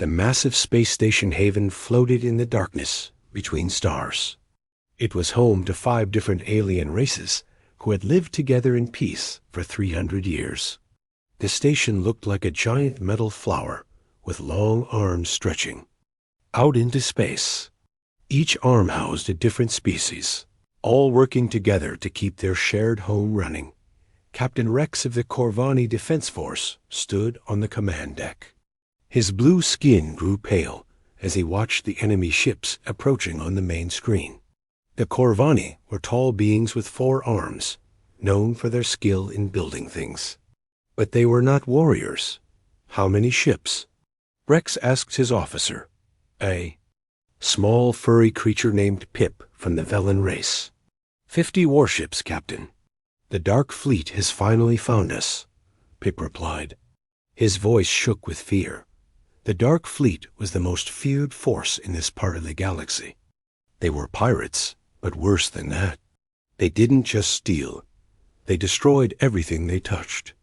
The massive space station Haven floated in the darkness between stars. It was home to 5 different alien races who had lived together in peace for 300 years. The station looked like a giant metal flower with long arms stretching out into space. Each arm housed a different species, all working together to keep their shared home running. Captain Rex of the Corvani Defense Force stood on the command deck. His blue skin grew pale as he watched the enemy ships approaching on the main screen. The Corvani were tall beings with 4 arms, known for their skill in building things. But they were not warriors. How many ships? Rex asked his officer, a small furry creature named Pip from the Velen race. 50 warships, Captain. The Dark Fleet has finally found us, Pip replied. His voice shook with fear. The Dark Fleet was the most feared force in this part of the galaxy. They were pirates, but worse than that. They didn't just steal. They destroyed everything they touched.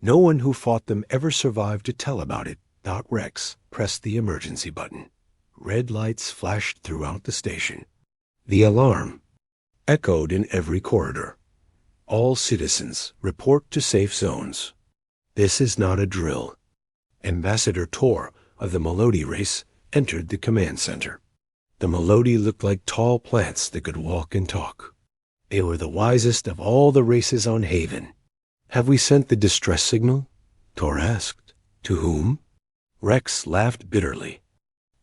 No one who fought them ever survived to tell about it. Rex pressed the emergency button. Red lights flashed throughout the station. The alarm echoed in every corridor. All citizens report to safe zones. This is not a drill. Ambassador Tor of the Melody race entered the command center. The Melody looked like tall plants that could walk and talk. They were the wisest of all the races on Haven. Have we sent the distress signal? Tor asked. To whom? Rex laughed bitterly.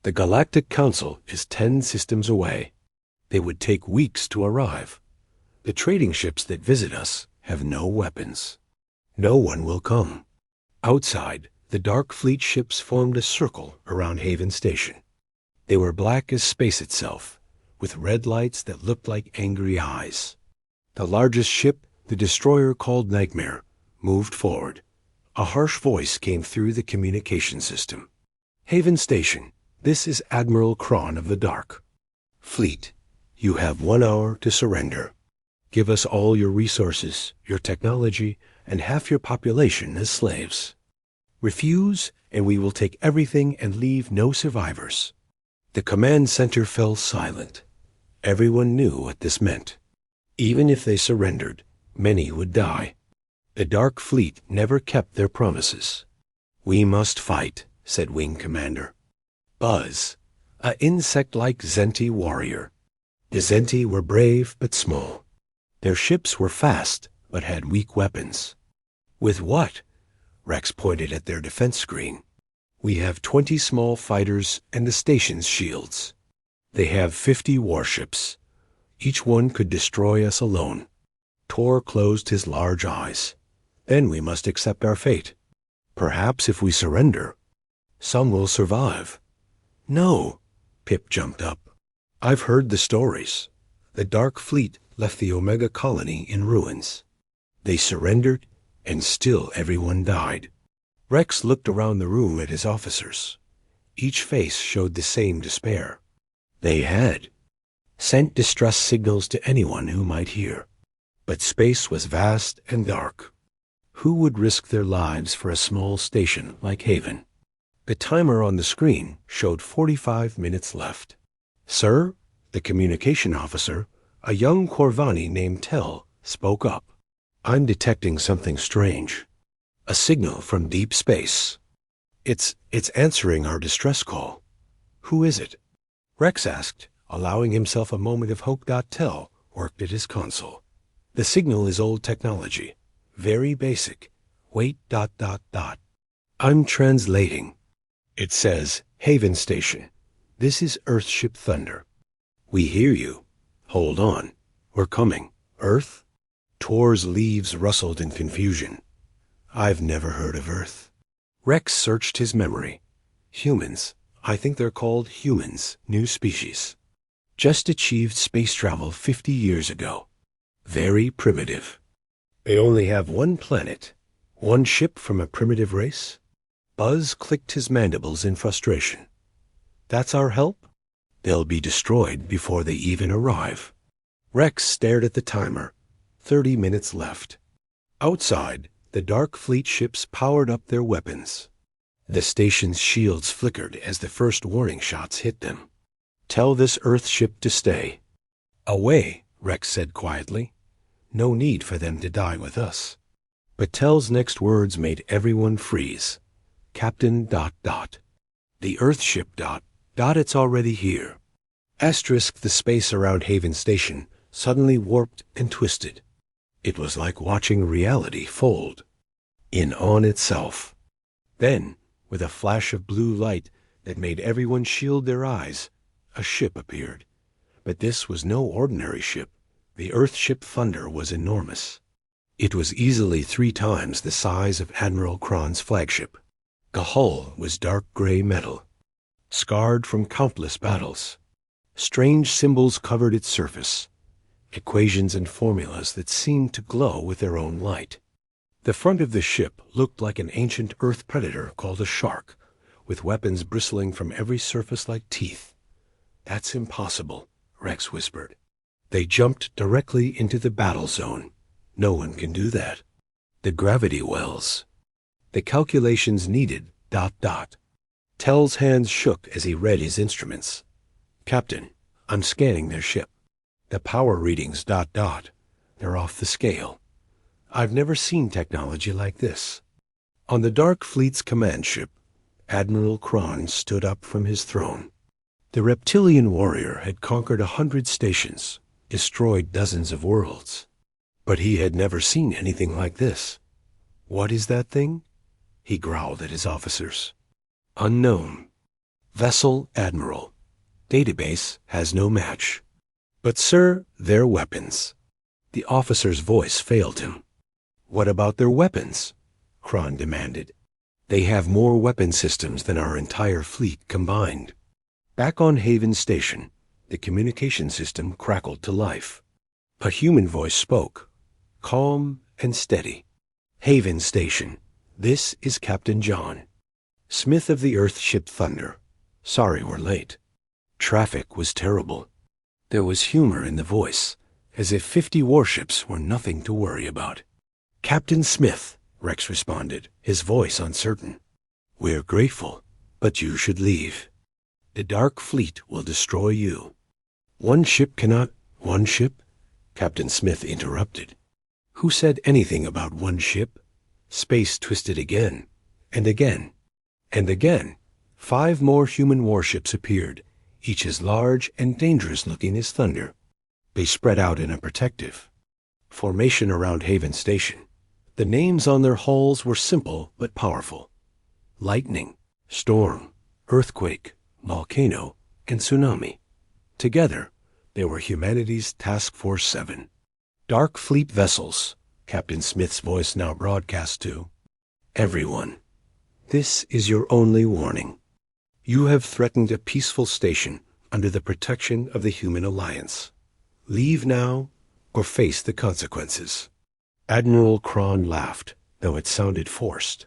The Galactic Council is 10 systems away. They would take weeks to arrive. The trading ships that visit us have no weapons. No one will come. Outside, the Dark Fleet ships formed a circle around Haven Station. They were black as space itself, with red lights that looked like angry eyes. The largest ship, the destroyer called Nightmare, moved forward. A harsh voice came through the communication system. Haven Station, this is Admiral Kron of the Dark Fleet. You have 1 hour to surrender. Give us all your resources, your technology, and half your population as slaves. Refuse, and we will take everything and leave no survivors. The command center fell silent. Everyone knew what this meant. Even if they surrendered, many would die. The Dark Fleet never kept their promises. We must fight, said Wing Commander Buzz, an insect-like Zenti warrior. The Zenti were brave but small. Their ships were fast but had weak weapons. With what? Rex pointed at their defense screen. We have 20 small fighters and the station's shields. They have 50 warships. Each one could destroy us alone. Tor closed his large eyes. Then we must accept our fate. Perhaps if we surrender, some will survive. No, Pip jumped up. I've heard the stories. The Dark Fleet left the Omega colony in ruins. They surrendered, and still everyone died. Rex looked around the room at his officers. Each face showed the same despair. They had sent distress signals to anyone who might hear. But space was vast and dark. Who would risk their lives for a small station like Haven? The timer on the screen showed 45 minutes left. Sir, the communication officer, a young Corvani named Tell, spoke up. I'm detecting something strange. A signal from deep space. It's answering our distress call. Who is it? Rex asked, allowing himself a moment of hope. Tell worked at his console. The signal is old technology. Very basic. Wait. I'm translating. It says, Haven Station. This is Earthship Thunder. We hear you. Hold on. We're coming. Earth? Tor's leaves rustled in confusion. I've never heard of Earth. Rex searched his memory. Humans. I think they're called humans, new species. Just achieved space travel 50 years ago. Very primitive. They only have one planet. One ship from a primitive race? Buzz clicked his mandibles in frustration. That's our help? They'll be destroyed before they even arrive. Rex stared at the timer. 30 minutes left. Outside, the Dark Fleet ships powered up their weapons. The station's shields flickered as the first warning shots hit them. "Tell this Earth ship to stay." "Away," Rex said quietly. "No need for them to die with us." But Tell's next words made everyone freeze. "Captain ... The Earth ship ... it's already here." Asterisk the space around Haven Station suddenly warped and twisted. It was like watching reality fold in on itself. Then, with a flash of blue light that made everyone shield their eyes, a ship appeared. But this was no ordinary ship. The Earthship Thunder was enormous. It was easily 3 times the size of Admiral Kron's flagship. The hull was dark gray metal, scarred from countless battles. Strange symbols covered its surface, equations and formulas that seemed to glow with their own light. The front of the ship looked like an ancient Earth predator called a shark, with weapons bristling from every surface like teeth. "That's impossible," Rex whispered. "They jumped directly into the battle zone. No one can do that. The gravity wells. The calculations needed ... Tell's hands shook as he read his instruments. "Captain, I'm scanning their ship. The power readings ... They're off the scale. I've never seen technology like this." On the Dark Fleet's command ship, Admiral Kron stood up from his throne. The reptilian warrior had conquered 100 stations, destroyed dozens of worlds. But he had never seen anything like this. "What is that thing?" he growled at his officers. "Unknown. Vessel Admiral. Database has no match." "But sir, they're weapons." The officer's voice failed him. "What about their weapons?" Kron demanded. "They have more weapon systems than our entire fleet combined." Back on Haven Station, the communication system crackled to life. A human voice spoke, calm and steady. "Haven Station, this is Captain John Smith of the Earthship Thunder. Sorry we're late. Traffic was terrible." There was humor in the voice, as if 50 warships were nothing to worry about. "Captain Smith," Rex responded, his voice uncertain. "We're grateful, but you should leave. The Dark Fleet will destroy you." "One ship cannot—" "One ship?" Captain Smith interrupted. "Who said anything about one ship?" Space twisted again, and again, and again. 5 more human warships appeared, each as large and dangerous-looking as Thunder. They spread out in a protective formation around Haven Station. The names on their hulls were simple but powerful: Lightning, Storm, Earthquake, Volcano, and Tsunami. Together, they were humanity's Task Force 7. "Dark Fleet vessels," Captain Smith's voice now broadcast to everyone. "This is your only warning. You have threatened a peaceful station under the protection of the Human Alliance. Leave now or face the consequences." Admiral Kron laughed, though it sounded forced.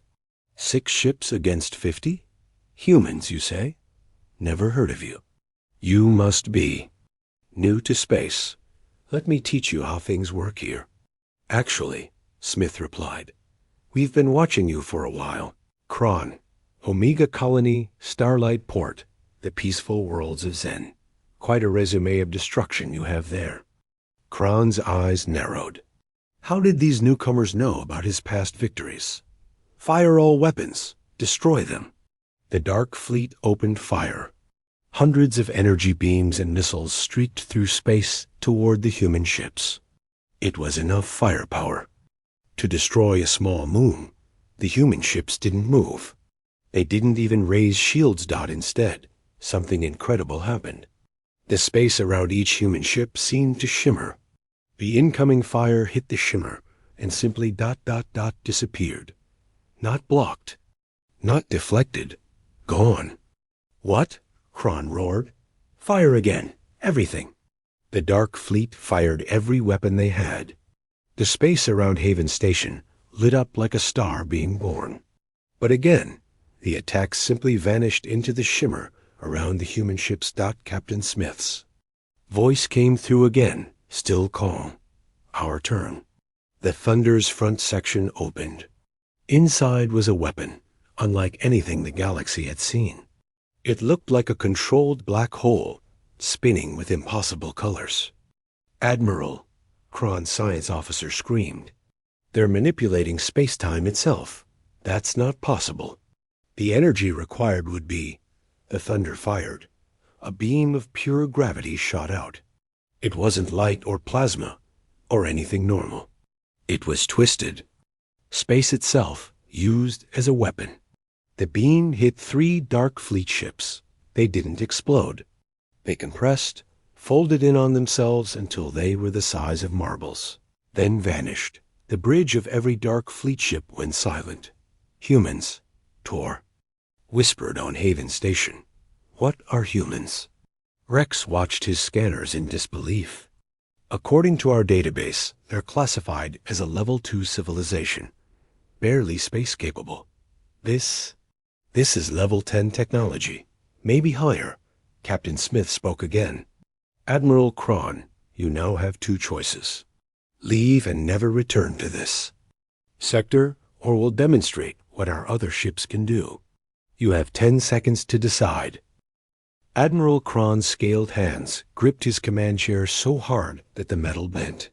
6 ships against 50? Humans, you say? Never heard of you. You must be new to space. Let me teach you how things work here. "Actually," Smith replied, "we've been watching you for a while. Kron, Omega Colony, Starlight Port, the peaceful worlds of Zen. Quite a resume of destruction you have there." Kron's eyes narrowed. How did these newcomers know about his past victories? "Fire all weapons. Destroy them." The Dark Fleet opened fire. Hundreds of energy beams and missiles streaked through space toward the human ships. It was enough firepower to destroy a small moon. The human ships didn't move. They didn't even raise shields. Instead, something incredible happened. The space around each human ship seemed to shimmer. The incoming fire hit the shimmer and simply ... disappeared. Not blocked, not deflected, gone. "What?" Kron roared. "Fire again, everything." The Dark Fleet fired every weapon they had. The space around Haven Station lit up like a star being born. But again, the attacks simply vanished into the shimmer around the human ships. Captain Smith's voice came through again, still calm. "Our turn." The Thunder's front section opened. Inside was a weapon, unlike anything the galaxy had seen. It looked like a controlled black hole, spinning with impossible colors. "Admiral," Kron's science officer screamed. "They're manipulating space-time itself. That's not possible. The energy required would be—" The thunder fired. A beam of pure gravity shot out. It wasn't light or plasma, or anything normal. It was twisted. Space itself, used as a weapon. The beam hit 3 dark fleet ships. They didn't explode. They compressed, folded in on themselves until they were the size of marbles, then vanished. The bridge of every dark fleet ship went silent. "Humans," Tor whispered on Haven Station. "What are humans?" Rex watched his scanners in disbelief. "According to our database, they're classified as a Level 2 civilization, barely space-capable. This is Level 10 technology, maybe higher." Captain Smith spoke again. "Admiral Kron, you now have 2 choices. Leave and never return to this sector, or we'll demonstrate what our other ships can do. You have 10 seconds to decide." Admiral Kron's scaled hands gripped his command chair so hard that the metal bent.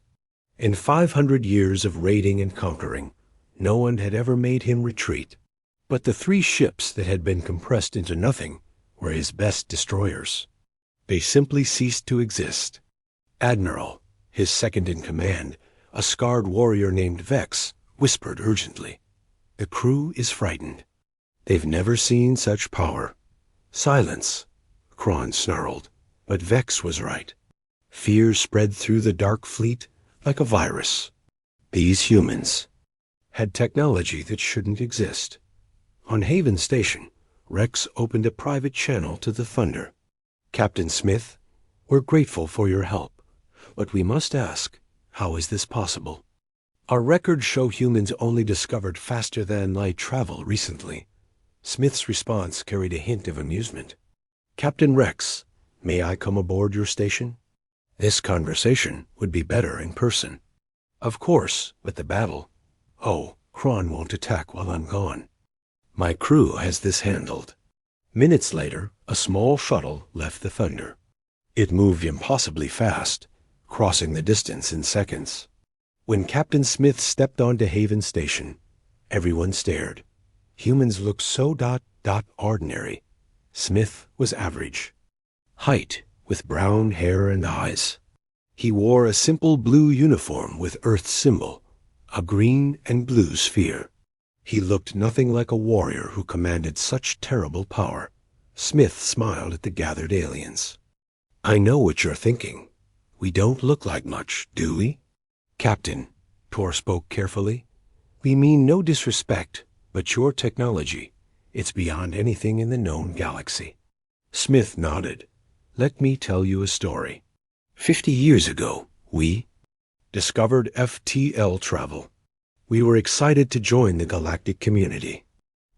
In 500 years of raiding and conquering, no one had ever made him retreat. But the 3 ships that had been compressed into nothing were his best destroyers. They simply ceased to exist. "Admiral," his second-in-command, a scarred warrior named Vex, whispered urgently. "The crew is frightened. They've never seen such power." "Silence," Kron snarled. But Vex was right. Fear spread through the Dark Fleet like a virus. These humans had technology that shouldn't exist. On Haven Station, Rex opened a private channel to the Thunder. "Captain Smith, we're grateful for your help, but we must ask, how is this possible? Our records show humans only discovered faster-than-light travel recently." Smith's response carried a hint of amusement. "Captain Rex, may I come aboard your station? This conversation would be better in person." "Of course, but the battle—" "Oh, Kron won't attack while I'm gone. My crew has this handled." Minutes later, a small shuttle left the Thunder. It moved impossibly fast, crossing the distance in seconds. When Captain Smith stepped onto Haven Station, everyone stared. Humans looked so ordinary. Smith was average. Height, with brown hair and eyes. He wore a simple blue uniform with Earth's symbol, a green and blue sphere. He looked nothing like a warrior who commanded such terrible power. Smith smiled at the gathered aliens. "I know what you're thinking. We don't look like much, do we?" "Captain," Tor spoke carefully, "we mean no disrespect, but your technology, it's beyond anything in the known galaxy." Smith nodded. "Let me tell you a story. 50 years ago, we discovered FTL travel. We were excited to join the galactic community.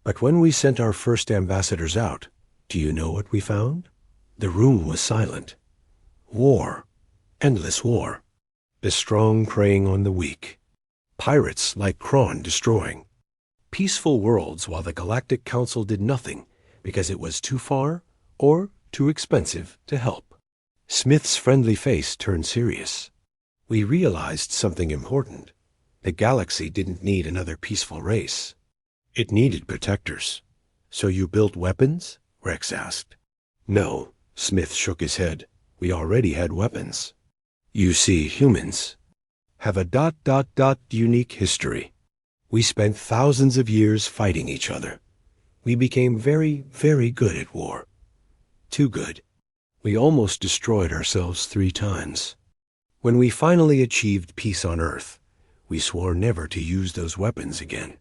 But when we sent our first ambassadors out, do you know what we found? The room was silent. War. Endless war. The strong preying on the weak. Pirates like Kron destroying. Peaceful worlds while the Galactic Council did nothing because it was too far or too expensive to help." Smith's friendly face turned serious. "We realized something important. The galaxy didn't need another peaceful race. It needed protectors." "So you built weapons?" Rex asked. "No," Smith shook his head. "We already had weapons. You see, humans have a unique history. We spent thousands of years fighting each other. We became very, very good at war. Too good. We almost destroyed ourselves 3 times. When we finally achieved peace on Earth, we swore never to use those weapons again."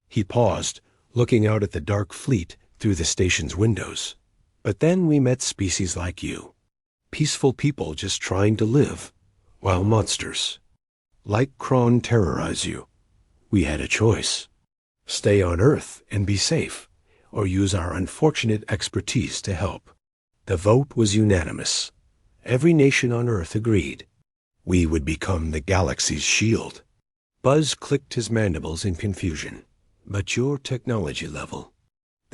He paused, looking out at the dark fleet through the station's windows. "But then we met species like you. Peaceful people just trying to live, while monsters like Kron terrorize you. We had a choice. Stay on Earth and be safe, or use our unfortunate expertise to help. The vote was unanimous. Every nation on Earth agreed. We would become the galaxy's shield." Buzz clicked his mandibles in confusion. "But your technology level,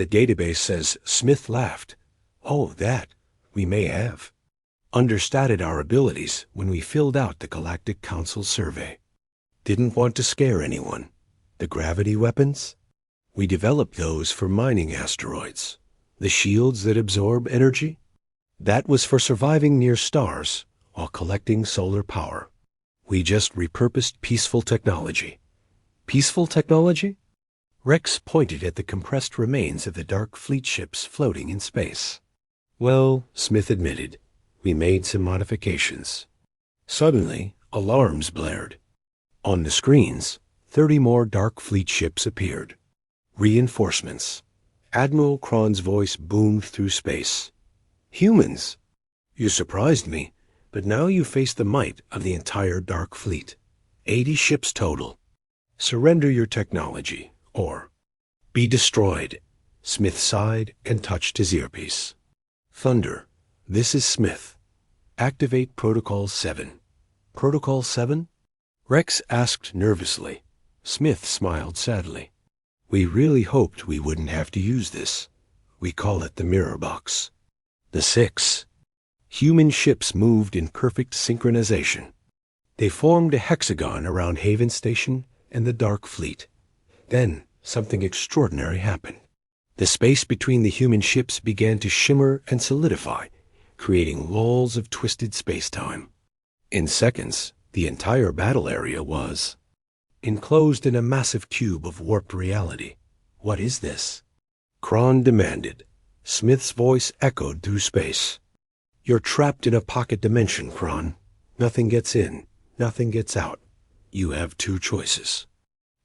The database says Smith laughed. Oh, that. We may have understated our abilities when we filled out the Galactic Council survey. Didn't want to scare anyone. The gravity weapons? We developed those for mining asteroids. The shields that absorb energy? That was for surviving near stars while collecting solar power. We just repurposed peaceful technology. Peaceful technology? Rex pointed at the compressed remains of the dark fleet ships floating in space. Well, Smith admitted, we made some modifications. Suddenly, alarms blared. On the screens, 30 more dark fleet ships appeared. Reinforcements. Admiral Kron's voice boomed through space. Humans! You surprised me, but now you face the might of the entire Dark Fleet. 80 ships total. Surrender your technology, or be destroyed. Smith sighed and touched his earpiece. Thunder, this is Smith. Activate Protocol 7. Protocol 7? Rex asked nervously. Smith smiled sadly. We really hoped we wouldn't have to use this. We call it the mirror box. The 6. Human ships moved in perfect synchronization. They formed a hexagon around Haven Station and the Dark Fleet. Then something extraordinary happened. The space between the human ships began to shimmer and solidify, creating walls of twisted space-time. In seconds, the entire battle area was enclosed in a massive cube of warped reality. What is this? Kron demanded. Smith's voice echoed through space. You're trapped in a pocket dimension, Kron. Nothing gets in, nothing gets out. You have two choices.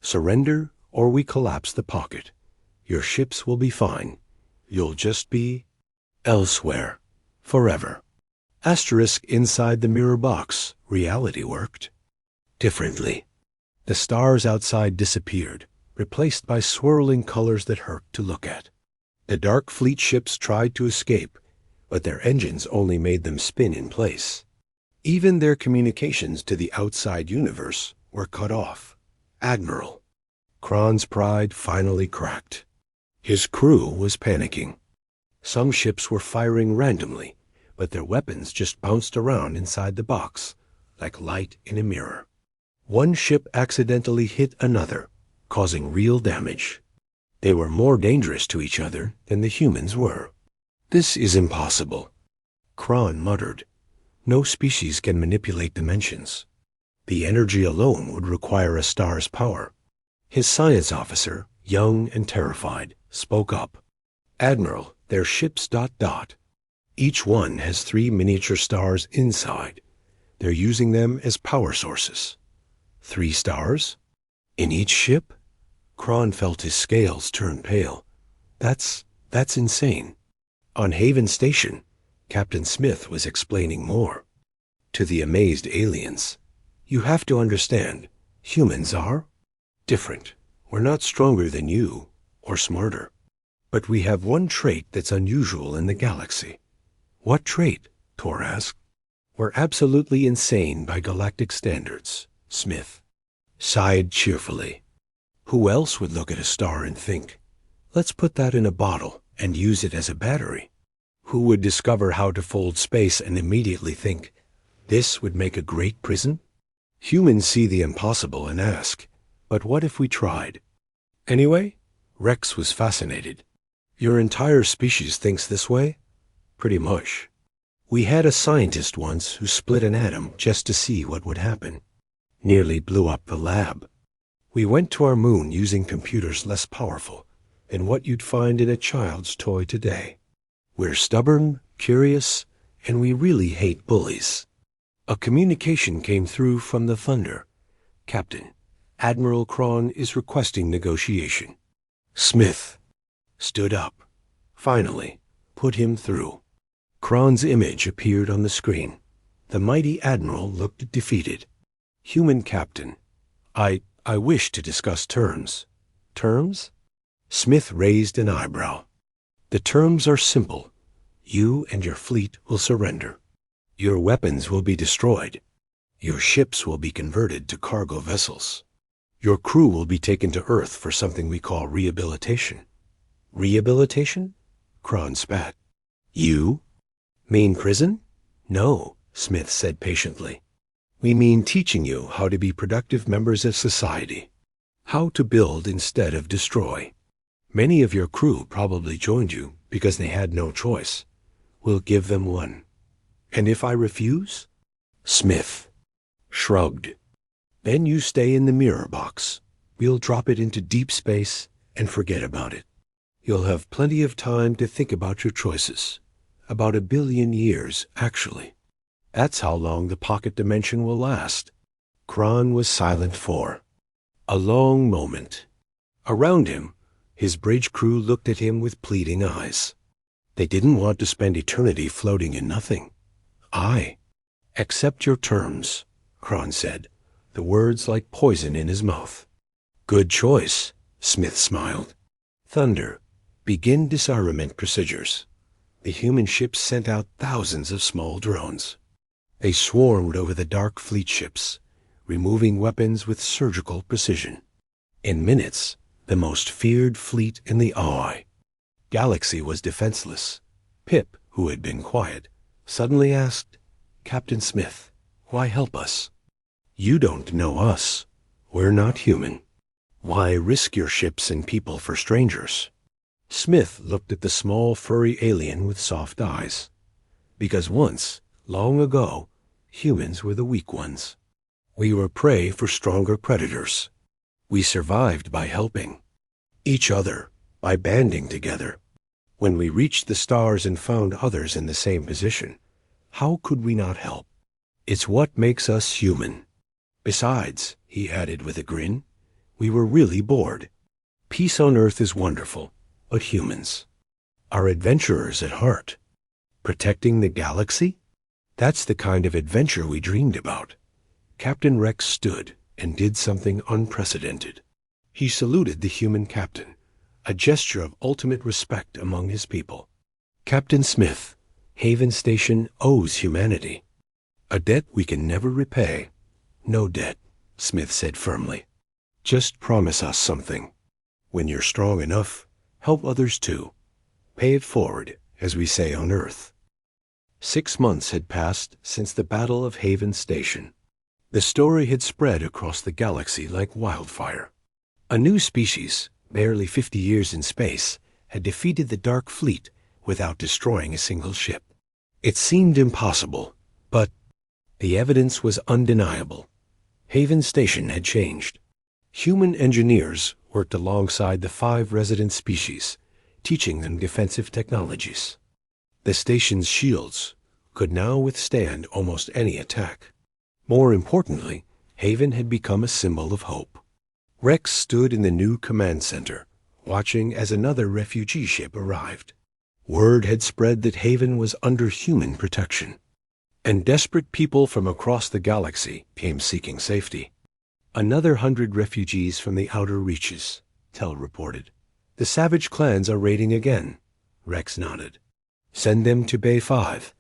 Surrender, or we collapse the pocket. Your ships will be fine. You'll just be elsewhere. Forever. Asterisk inside the mirror box. Reality worked differently. The stars outside disappeared, replaced by swirling colors that hurt to look at. The Dark Fleet ships tried to escape, but their engines only made them spin in place. Even their communications to the outside universe were cut off. Admiral. Kron's pride finally cracked. His crew was panicking. Some ships were firing randomly, but their weapons just bounced around inside the box, like light in a mirror. One ship accidentally hit another, causing real damage. They were more dangerous to each other than the humans were. This is impossible. Kron muttered. No species can manipulate dimensions. The energy alone would require a star's power. His science officer, young and terrified, spoke up. Admiral, their ships ... Each one has 3 miniature stars inside. They're using them as power sources. 3 stars? In each ship? Kron felt his scales turn pale. That's insane. On Haven Station, Captain Smith was explaining more. To the amazed aliens, you have to understand, humans are different. We're not stronger than you, or smarter. But we have one trait that's unusual in the galaxy. What trait? Tor asked. We're absolutely insane by galactic standards, Smith sighed cheerfully. Who else would look at a star and think, let's put that in a bottle and use it as a battery? Who would discover how to fold space and immediately think, this would make a great prison? Humans see the impossible and ask, but what if we tried? Anyway, Rex was fascinated. Your entire species thinks this way? Pretty much. We had a scientist once who split an atom just to see what would happen. Nearly blew up the lab. We went to our moon using computers less powerful than what you'd find in a child's toy today. We're stubborn, curious, and we really hate bullies. A communication came through from the Thunder. Captain, Admiral Kron is requesting negotiation. Smith stood up. Finally, put him through. Kron's image appeared on the screen. The mighty Admiral looked defeated. Human Captain, I wish to discuss terms. Terms? Smith raised an eyebrow. The terms are simple. You and your fleet will surrender. Your weapons will be destroyed. Your ships will be converted to cargo vessels. Your crew will be taken to Earth for something we call rehabilitation. Rehabilitation? Kron spat. You? Mean prison? No, Smith said patiently. We mean teaching you how to be productive members of society. How to build instead of destroy. Many of your crew probably joined you because they had no choice. We'll give them one. And if I refuse? Smith shrugged. Then you stay in the mirror box. We'll drop it into deep space and forget about it. You'll have plenty of time to think about your choices. About 1 billion years, actually. That's how long the pocket dimension will last. Kron was silent for a long moment. Around him, his bridge crew looked at him with pleading eyes. They didn't want to spend eternity floating in nothing. I accept your terms, Kron said, the words like poison in his mouth. Good choice, Smith smiled. Thunder, begin disarmament procedures. The human ships sent out thousands of small drones. They swarmed over the dark fleet ships, removing weapons with surgical precision. In minutes, the most feared fleet in the HFY Galaxy was defenseless. Pip, who had been quiet, suddenly asked, Captain Smith, why help us? You don't know us. We're not human. Why risk your ships and people for strangers? Smith looked at the small furry alien with soft eyes. Because once, long ago, humans were the weak ones. We were prey for stronger predators. We survived by helping each other, by banding together. When we reached the stars and found others in the same position, how could we not help? It's what makes us human. Besides, he added with a grin, we were really bored. Peace on Earth is wonderful, but humans are adventurers at heart. Protecting the galaxy? That's the kind of adventure we dreamed about. Captain Rex stood and did something unprecedented. He saluted the human captain, a gesture of ultimate respect among his people. Captain Smith, Haven Station owes humanity. A debt we can never repay. No debt, Smith said firmly. Just promise us something. When you're strong enough, help others too. Pay it forward, as we say on Earth. 6 months had passed since the Battle of Haven Station. The story had spread across the galaxy like wildfire. A new species, barely 50 years in space, had defeated the Dark Fleet without destroying a single ship. It seemed impossible, but the evidence was undeniable. Haven Station had changed. Human engineers worked alongside the 5 resident species, teaching them defensive technologies. The station's shields could now withstand almost any attack. More importantly, Haven had become a symbol of hope. Rex stood in the new command center, watching as another refugee ship arrived. Word had spread that Haven was under human protection, and desperate people from across the galaxy came seeking safety. Another 100 refugees from the outer reaches, Tell reported. The savage clans are raiding again, Rex nodded. Send them to Bay 5.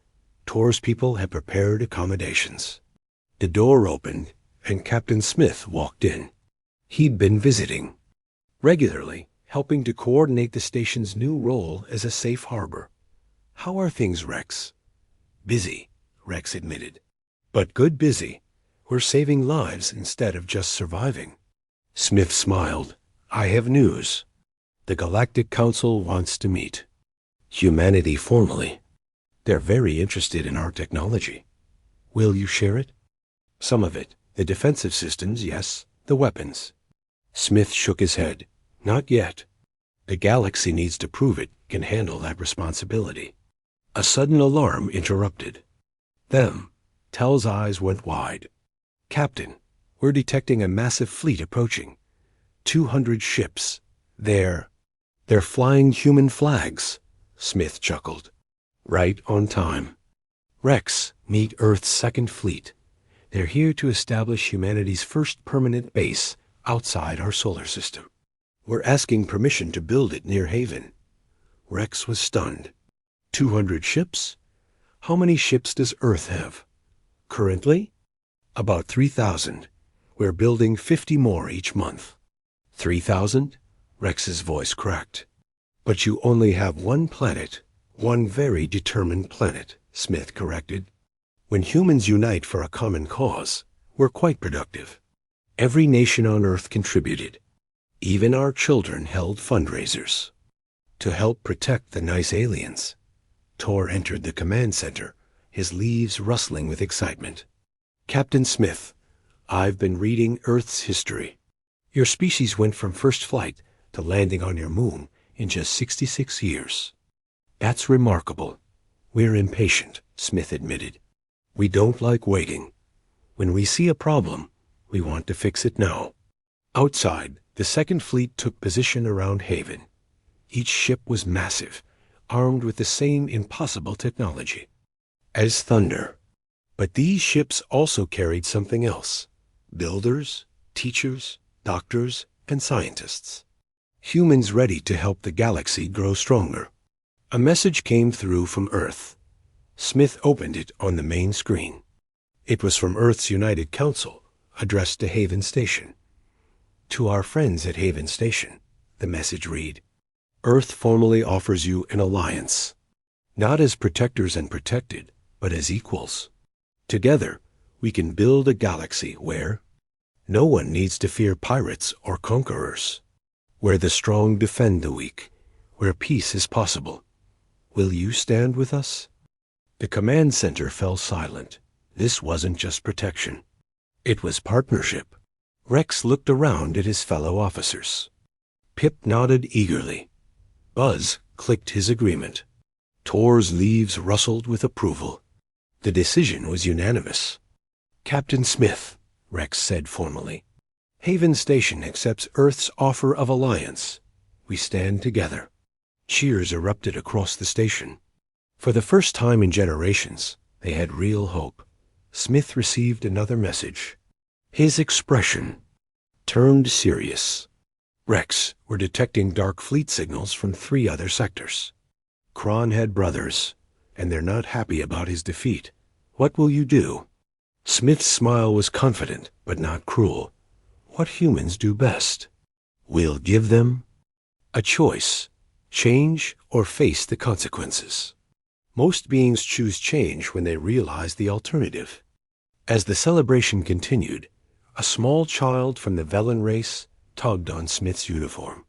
Tor's people have prepared accommodations. The door opened, and Captain Smith walked in. He'd been visiting regularly, helping to coordinate the station's new role as a safe harbor. How are things, Rex? Busy, Rex admitted. But good busy. We're saving lives instead of just surviving. Smith smiled. I have news. The Galactic Council wants to meet. Humanity formally. They're very interested in our technology. Will you share it? Some of it. The defensive systems, yes. The weapons. Smith shook his head. Not yet. The galaxy needs to prove it can handle that responsibility. A sudden alarm interrupted them. Tell's eyes went wide. Captain, we're detecting a massive fleet approaching. 200 ships. They're flying human flags, Smith chuckled. Right on time. Rex, meet Earth's second fleet. They're here to establish humanity's first permanent base outside our solar system. We're asking permission to build it near Haven. Rex was stunned. 200 ships? How many ships does Earth have? Currently? About 3,000. We're building 50 more each month. 3,000? Rex's voice cracked. But you only have one planet, one very determined planet, Smith corrected. When humans unite for a common cause, we're quite productive. Every nation on Earth contributed. Even our children held fundraisers. To help protect the nice aliens. Tor entered the command center, his leaves rustling with excitement. Captain Smith, I've been reading Earth's history. Your species went from first flight to landing on your moon in just 66 years. That's remarkable. We're impatient, Smith admitted. We don't like waiting. When we see a problem, we want to fix it now. Outside, the Second Fleet took position around Haven. Each ship was massive, armed with the same impossible technology. As thunder. But these ships also carried something else. Builders, teachers, doctors, and scientists. Humans ready to help the galaxy grow stronger. A message came through from Earth. Smith opened it on the main screen. It was from Earth's United Council, addressed to Haven Station. To our friends at Haven Station, the message read, Earth formally offers you an alliance. Not as protectors and protected, but as equals. Together, we can build a galaxy where no one needs to fear pirates or conquerors, where the strong defend the weak, where peace is possible. Will you stand with us? The command center fell silent. This wasn't just protection. It was partnership. Rex looked around at his fellow officers. Pip nodded eagerly. Buzz clicked his agreement. Tor's leaves rustled with approval. The decision was unanimous. Captain Smith, Rex said formally, Haven Station accepts Earth's offer of alliance. We stand together. Cheers erupted across the station. For the first time in generations, they had real hope. Smith received another message. His expression turned serious. Rex, we're detecting dark fleet signals from 3 other sectors. Kron had brothers, and they're not happy about his defeat. What will you do? Smith's smile was confident, but not cruel. What humans do best. We'll give them a choice. Change or face the consequences. Most beings choose change when they realize the alternative. As the celebration continued, a small child from the Velen race tugged on Smith's uniform.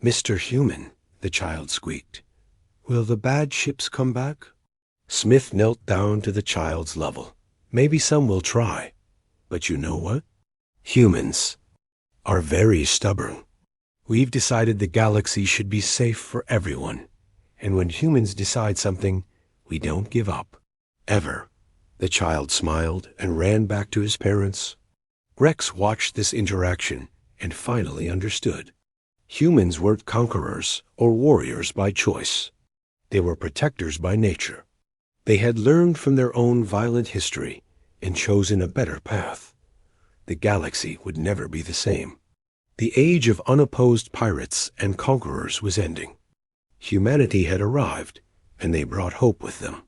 Mr. Human, the child squeaked. Will the bad ships come back? Smith knelt down to the child's level. Maybe some will try. But you know what? Humans are very stubborn. We've decided the galaxy should be safe for everyone. And when humans decide something, we don't give up. Ever. The child smiled and ran back to his parents. Rex watched this interaction and finally understood. Humans weren't conquerors or warriors by choice. They were protectors by nature. They had learned from their own violent history and chosen a better path. The galaxy would never be the same. The age of unopposed pirates and conquerors was ending. Humanity had arrived, and they brought hope with them.